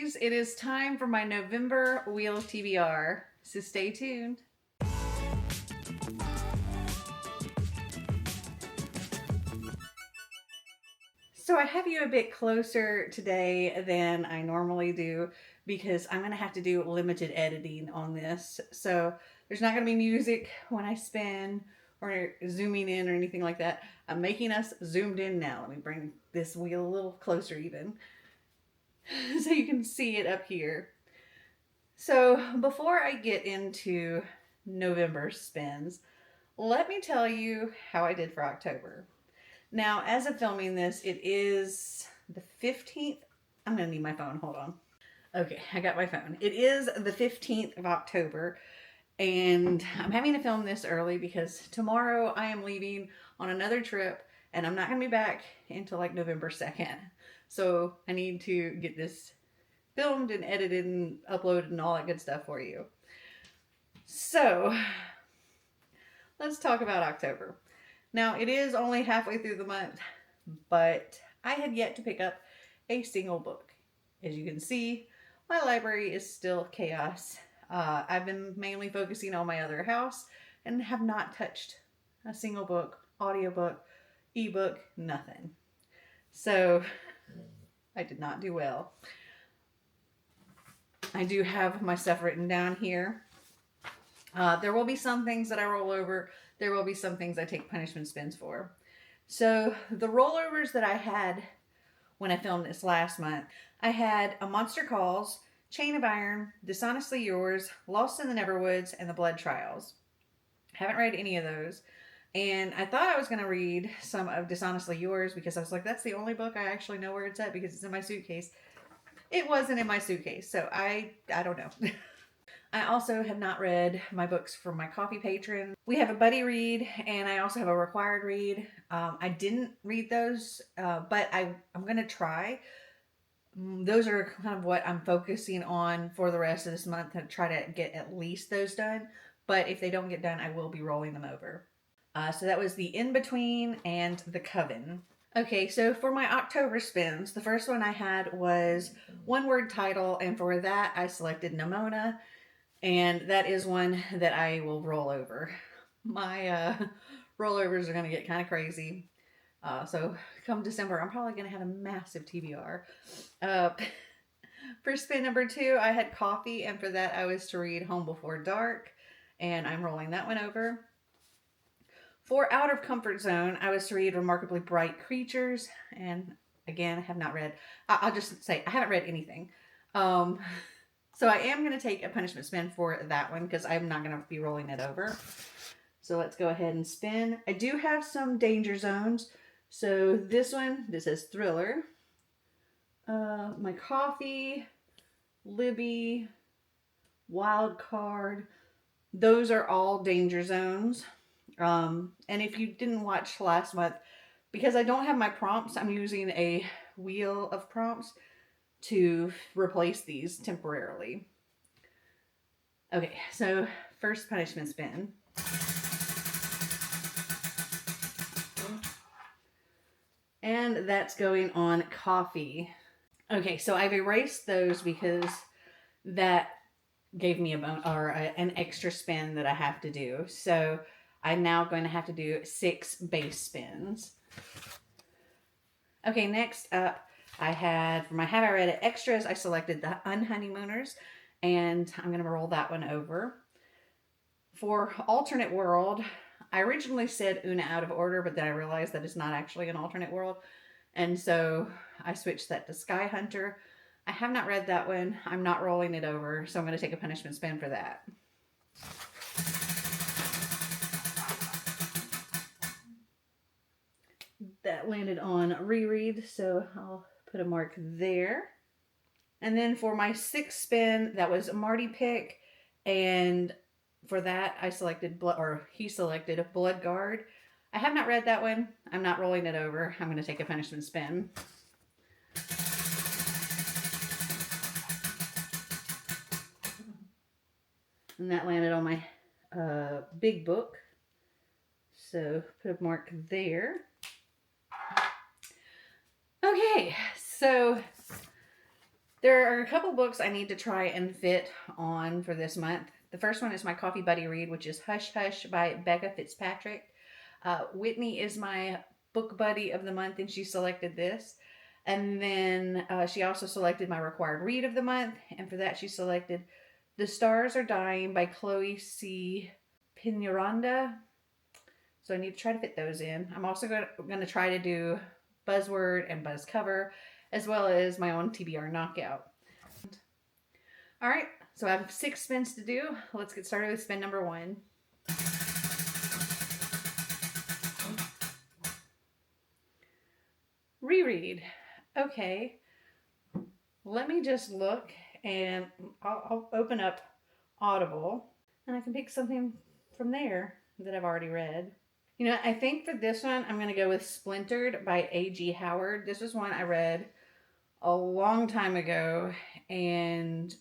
ladies, it is time for my November Wheel of TBR, so stay tuned. So I have you a bit closer today than I normally do because I'm going to have to do limited editing on this. So there's not going to be music when I spin or zooming in or anything like that. I'm making us zoomed in now. Let me bring this wheel a little closer even so you can see it up here. So before I get into November spins, let me tell you how I did for October. Now, as of filming this, it is the 15th. I'm going to need my phone. Hold on. Okay, I got my phone. It is the 15th of October, and I'm having to film this early because tomorrow I am leaving on another trip, and I'm not going to be back until like November 2nd. So I need to get this filmed and edited and uploaded and all that good stuff for you. So let's talk about October. Now, it is only halfway through the month, but I had yet to pick up a single book. As you can see, my library is still chaos. I've been mainly focusing on my other house and have not touched a single book, audiobook, ebook, nothing. So I did not do well. I do have my stuff written down here. There will be some things that I roll over. There will be some things I take punishment spins for. So the rollovers that I had when I filmed this last month, I had A Monster Calls, Chain of Iron, Dishonestly Yours, Lost in the Neverwoods, and The Blood Trials. Haven't read any of those. And I thought I was going to read some of Dishonestly Yours because I was like, that's the only book I actually know where it's at because it's in my suitcase. It wasn't in my suitcase, so I don't know. I also have not read my books from my coffee patron. We have a buddy read, and I also have a required read. I didn't read those, but I'm going to try. Those are kind of what I'm focusing on for the rest of this month to try to get at least those done. But if they don't get done, I will be rolling them over. So that was the In Between and The Coven. Okay, so for my October spins, the first one I had was one word title, and for that I selected Nimona. And that is one that I will roll over. My rollovers are going to get kind of crazy. So come December, I'm probably going to have a massive TBR. For spin number 2, I had Coffee. And for that, I was to read Home Before Dark. And I'm rolling that one over. For Out of Comfort Zone, I was to read Remarkably Bright Creatures. And again, I have not read. I'll just say I haven't read anything. So I am going to take a punishment spin for that one because I'm not going to be rolling it over. So let's go ahead and spin. I do have some danger zones. So this one, this is Thriller. My Coffee, Libby, Wild Card. Those are all danger zones. And if you didn't watch last month, because I don't have my prompts, I'm using a wheel of prompts to replace these temporarily. Okay, so first punishment spin. And that's going on Coffee. Okay, so I've erased those because that gave me an extra spin that I have to do. So I'm now going to have to do 6 base spins. Okay, next up, I had, for my Have I Read It extras, I selected the Unhoneymooners, and I'm going to roll that one over. For Alternate World, I originally said Una Out of Order, but then I realized that it's not actually an alternate world, and so I switched that to Sky Hunter. I have not read that one. I'm not rolling it over, so I'm going to take a punishment spin for that. That landed on Reread, so I'll put a mark there. And then for my 6th spin, that was Marty pick, and for that I selected he selected Blood Guard. I have not read that one. I'm not rolling it over. I'm going to take a punishment spin. And that landed on my big book. So put a mark there. Okay, so There are a couple books I need to try and fit on for this month. The first one is my coffee buddy read, which is Hush Hush by Becca Fitzpatrick. Whitney is my book buddy of the month, and she selected this. And then she also selected my required read of the month, and for that she selected The Stars Are Dying by Chloe C. Piñaranda. So I need to try to fit those in. I'm also going to try to do Buzzword and Buzzcover, as well as my own TBR knockout. All right, so I have 6 spins to do. Let's get started with spin number 1. Reread. Okay, let me just look, and I'll open up Audible, and I can pick something from there that I've already read. You know, I think for this one, I'm going to go with Splintered by A.G. Howard. This was one I read a long time ago, and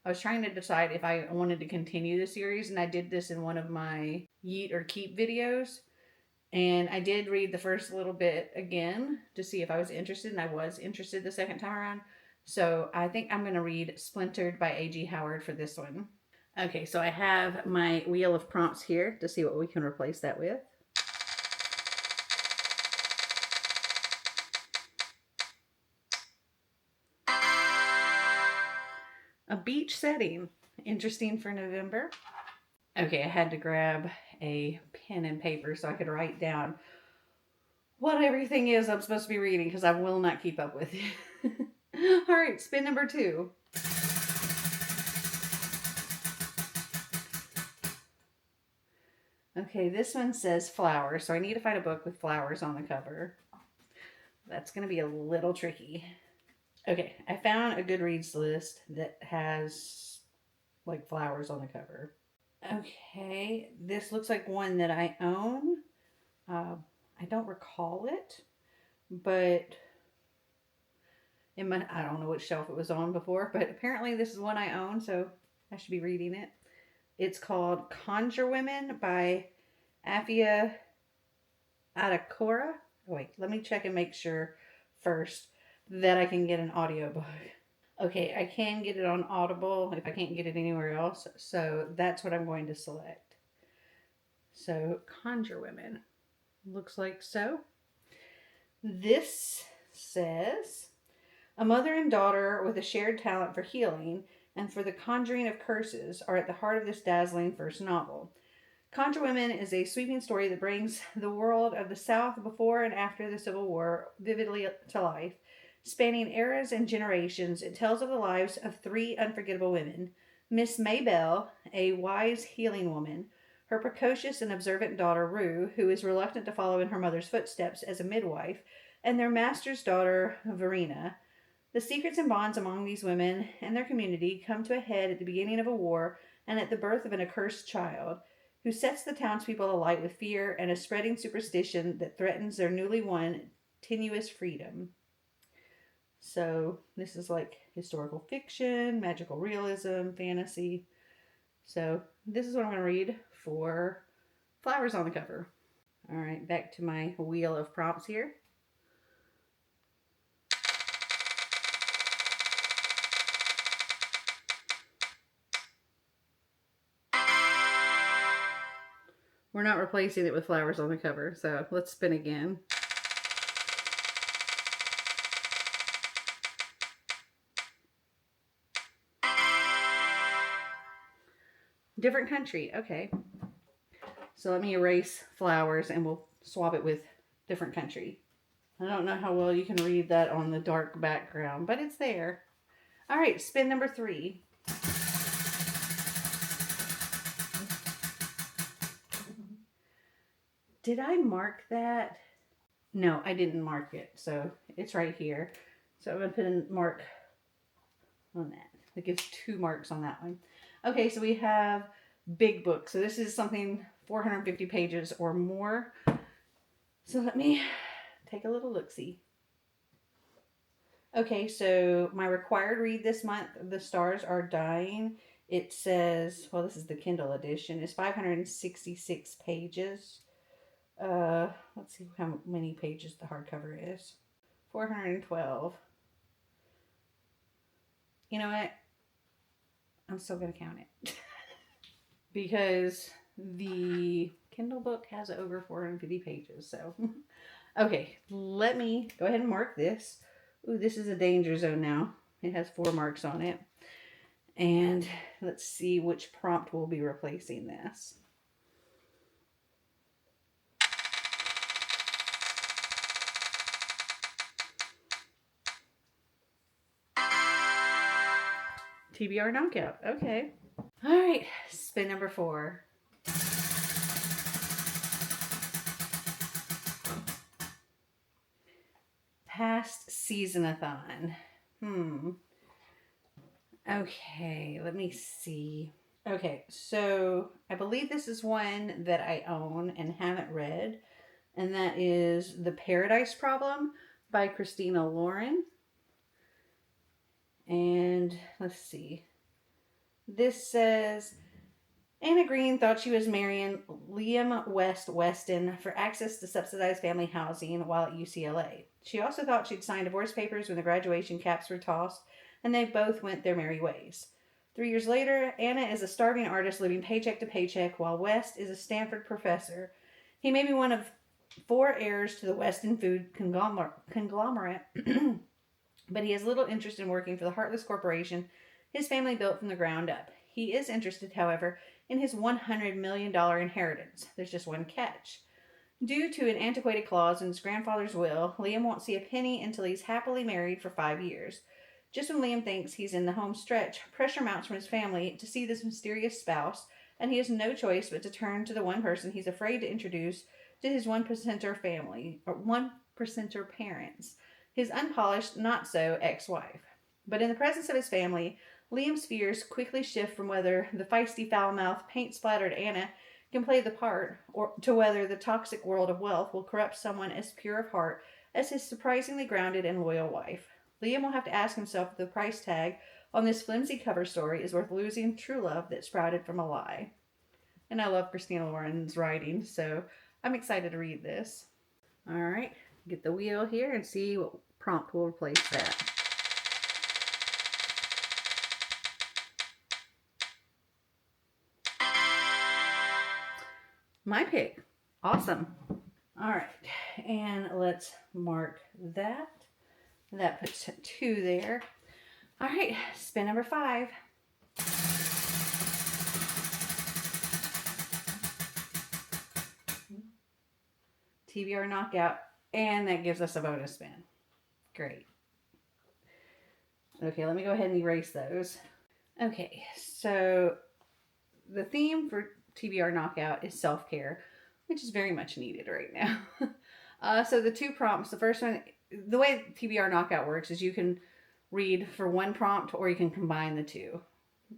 I was trying to decide if I wanted to continue the series, and I did this in one of my Yeet or Keep videos. And I did read the first little bit again to see if I was interested, and I was interested the second time around. So I think I'm going to read Splintered by A.G. Howard for this one. Okay, so I have my wheel of prompts here to see what we can replace that with. A beach setting. Interesting for November. Okay, I had to grab a pen and paper so I could write down what everything is I'm supposed to be reading, because I will not keep up with it. All right, spin number 2. Okay, this one says flowers, so I need to find a book with flowers on the cover. That's going to be a little tricky. Okay, I found a Goodreads list that has like flowers on the cover. Okay, this looks like one that I own. I don't recall it, but I don't know which shelf it was on before, but apparently this is one I own, so I should be reading it. It's called Conjure Women by Afia Adakora. Wait, let me check and make sure first that I can get an audiobook. Okay, I can get it on Audible if I can't get it anywhere else, so that's what I'm going to select. So, Conjure Women. Looks like so. This says, a mother and daughter with a shared talent for healing and for the conjuring of curses are at the heart of this dazzling first novel. Conjure Women is a sweeping story that brings the world of the South before and after the Civil War vividly to life. Spanning eras and generations, it tells of the lives of 3 unforgettable women. Miss Maybelle, a wise healing woman, her precocious and observant daughter Rue, who is reluctant to follow in her mother's footsteps as a midwife, and their master's daughter Verena. The secrets and bonds among these women and their community come to a head at the beginning of a war and at the birth of an accursed child, who sets the townspeople alight with fear and a spreading superstition that threatens their newly won tenuous freedom. So this is like historical fiction, magical realism, fantasy. So this is what I'm going to read for flowers on the cover. All right, back to my wheel of prompts here. We're not replacing it with flowers on the cover, so let's spin again. Different country, okay. So let me erase flowers and we'll swap it with different country. I don't know how well you can read that on the dark background, but it's there. All right, spin number 3. Did I mark that? No, I didn't mark it, so it's right here. So I'm going to put a mark on that. It gives 2 marks on that one. Okay, so we have big book. So this is something 450 pages or more. So let me take a little look-see. Okay, so my required read this month, The Stars Are Dying. It says, well, this is the Kindle edition. It's 566 pages. Let's see how many pages the hardcover is. 412. You know what? I'm still going to count it. Because the Kindle book has over 450 pages. So, okay, let me go ahead and mark this. Ooh, this is a danger zone now. It has 4 marks on it. And let's see which prompt will be replacing this. TBR knockout. Okay. All right. Spin number 4. Past season-a-thon. Okay, let me see. Okay, so I believe this is one that I own and haven't read, and that is The Paradise Problem by Christina Lauren. And let's see. This says, Anna Green thought she was marrying Liam Weston for access to subsidized family housing while at UCLA. She also thought she'd signed divorce papers when the graduation caps were tossed, and they both went their merry ways. 3 years later, Anna is a starving artist living paycheck to paycheck, while West is a Stanford professor. He may be one of 4 heirs to the Weston food conglomerate, but he has little interest in working for the heartless corporation his family built from the ground up. He is interested, however, in his $100 million inheritance. There's just one catch. Due to an antiquated clause in his grandfather's will, Liam won't see a penny until he's happily married for 5 years. Just when Liam thinks he's in the home stretch, pressure mounts from his family to see this mysterious spouse, and he has no choice but to turn to the one person he's afraid to introduce to his 1%er family, or 1%er parents, his unpolished, not-so ex-wife. But in the presence of his family, Liam's fears quickly shift from whether the feisty, foul-mouthed, paint-splattered Anna can play the part, or to whether the toxic world of wealth will corrupt someone as pure of heart as his surprisingly grounded and loyal wife. Liam will have to ask himself if the price tag on this flimsy cover story is worth losing true love that sprouted from a lie. And I love Christina Lauren's writing, so I'm excited to read this. All right, get the wheel here and see what prompt will replace that. My pick. Awesome. All right, and let's mark that. That puts 2 there. All right, spin number 5. TBR knockout, and that gives us a bonus spin. Great. Okay, let me go ahead and erase those. Okay, so the theme for TBR knockout is self-care, which is very much needed right now. So the 2 prompts, the first one, the way TBR knockout works is you can read for one prompt, or you can combine the 2,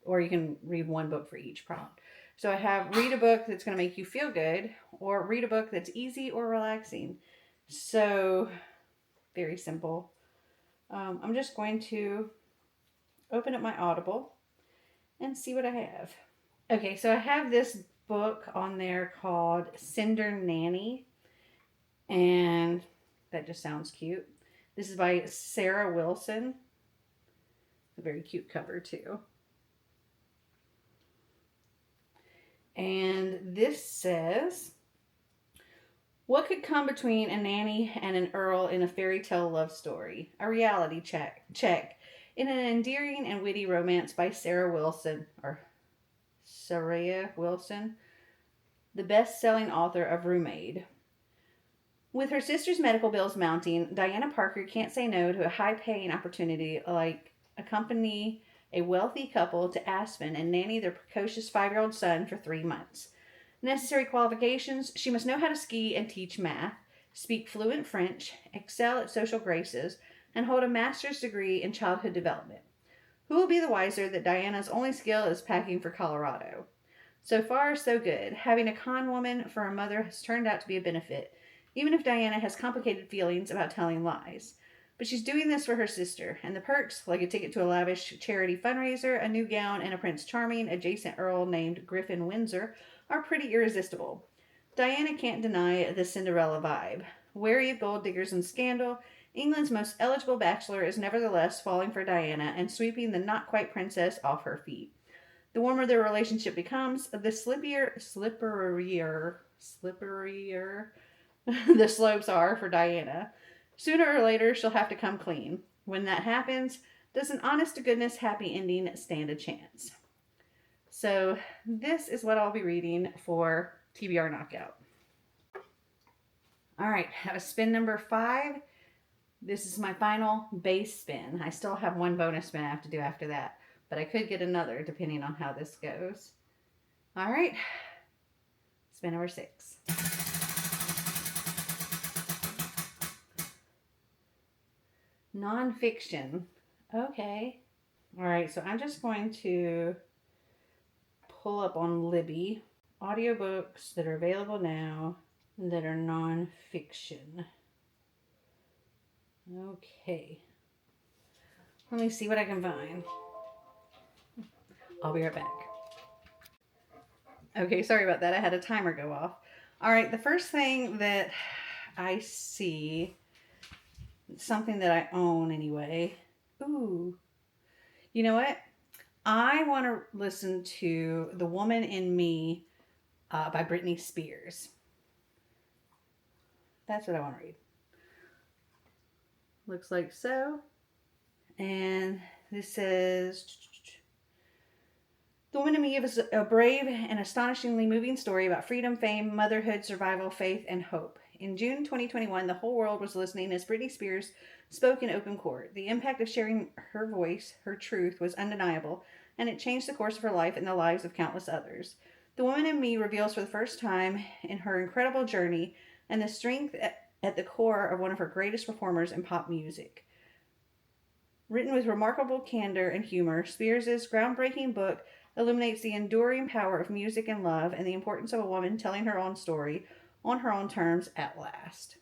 or you can read one book for each prompt. So I have read a book that's going to make you feel good, or read a book that's easy or relaxing. So very simple. I'm just going to open up my Audible and see what I have. Okay, so I have this book on there called Cinder Nanny, and that just sounds cute. This is by Sarah Wilson. A very cute cover too. And this says, what could come between a nanny and an earl in a fairy tale love story? A reality check in an endearing and witty romance by Sarah Wilson, the best-selling author of Roommate. With her sister's medical bills mounting, Diana Parker can't say no to a high-paying opportunity like accompany a wealthy couple to Aspen and nanny their precocious 5-year-old son for 3 months. Necessary qualifications: she must know how to ski and teach math, speak fluent French, excel at social graces, and hold a master's degree in childhood development. Who will be the wiser that Diana's only skill is packing for Colorado? So far, so good. Having a con woman for a mother has turned out to be a benefit, even if Diana has complicated feelings about telling lies. But she's doing this for her sister, and the perks, like a ticket to a lavish charity fundraiser, a new gown, and a Prince Charming adjacent earl named Griffin Windsor, are pretty irresistible. Diana can't deny the Cinderella vibe. Wary of gold diggers and scandal, England's most eligible bachelor is nevertheless falling for Diana and sweeping the not-quite-princess off her feet. The warmer their relationship becomes, the slipperier the slopes are for Diana. Sooner or later, she'll have to come clean. When that happens, does an honest-to-goodness happy ending stand a chance? So this is what I'll be reading for TBR Knockout. All right, that was spin number 5. This is my final base spin. I still have one bonus spin I have to do after that, but I could get another depending on how this goes. All right, spin number 6. Nonfiction. Okay. All right, so I'm just going to pull up on Libby audiobooks that are available now that are nonfiction. Okay. Let me see what I can find. I'll be right back. Okay, sorry about that. I had a timer go off. All right, the first thing that I see, something that I own anyway. Ooh. You know what? I want to listen to The Woman in Me by Britney Spears. That's what I want to read. Looks like so. And this says, The Woman in Me is a brave and astonishingly moving story about freedom, fame, motherhood, survival, faith, and hope. In June 2021, the whole world was listening as Britney Spears spoke in open court. The impact of sharing her voice, her truth, was undeniable, and it changed the course of her life and the lives of countless others. The Woman in Me reveals for the first time in her incredible journey and the strength at the core of one of her greatest performers in pop music. Written with remarkable candor and humor, Spears' groundbreaking book illuminates the enduring power of music and love and the importance of a woman telling her own story on her own terms at last.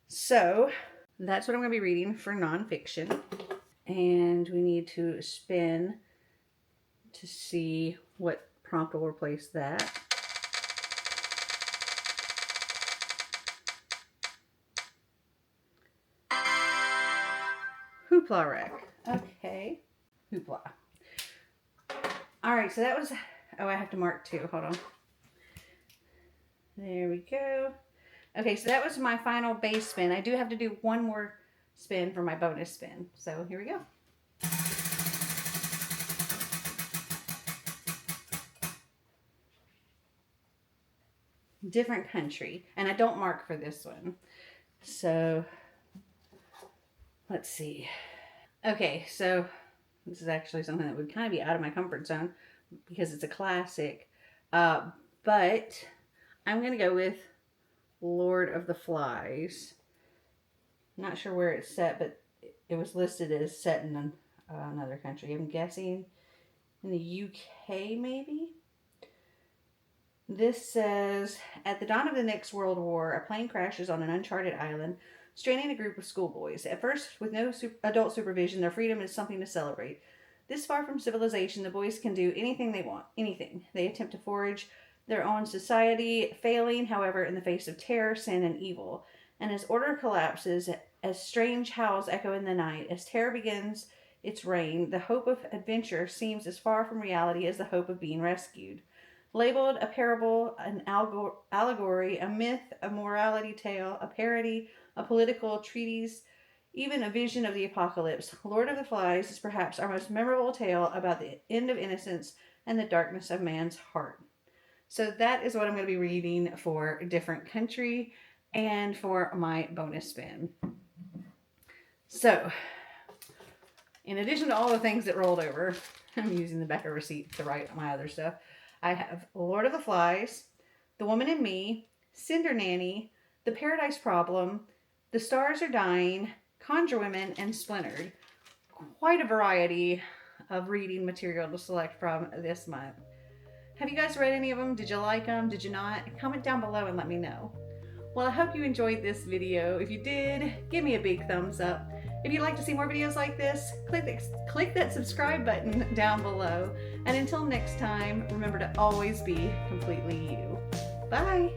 So, that's what I'm going to be reading for nonfiction. And we need to spin to see what prompt will replace that. Hoopla wreck. Okay. Hoopla. All right, so that was, oh, I have to mark 2. Hold on. There we go. Okay, so that was my final base spin. I do have to do one more spin for my bonus spin. So here we go. Different country. And I don't mark for this one. So let's see. Okay, so this is actually something that would kind of be out of my comfort zone because it's a classic. But I'm going to go with Lord of the Flies. I'm not sure where it's set, but it was listed as set in another country. I'm guessing in the UK, maybe? This says, at the dawn of the next world war, a plane crashes on an uncharted island, stranding a group of schoolboys. At first, with no adult supervision, their freedom is something to celebrate. This far from civilization, the boys can do anything they want. Anything. They attempt to forge their own society, failing, however, in the face of terror, sin, and evil. And as order collapses, as strange howls echo in the night, as terror begins its reign, the hope of adventure seems as far from reality as the hope of being rescued. Labeled a parable, an allegory, a myth, a morality tale, a parody, a political treatise, even a vision of the apocalypse, Lord of the Flies is perhaps our most memorable tale about the end of innocence and the darkness of man's heart. So that is what I'm going to be reading for a different country and for my bonus spin. So, in addition to all the things that rolled over, I'm using the back of receipt to write my other stuff. I have Lord of the Flies, The Woman in Me, Cinder Nanny, The Paradise Problem, The Stars Are Dying, Conjure Women, and Splintered. Quite a variety of reading material to select from this month. Have you guys read any of them? Did you like them? Did you not? Comment down below and let me know. Well, I hope you enjoyed this video. If you did, give me a big thumbs up. If you'd like to see more videos like this, click that subscribe button down below. And until next time, remember to always be completely you. Bye!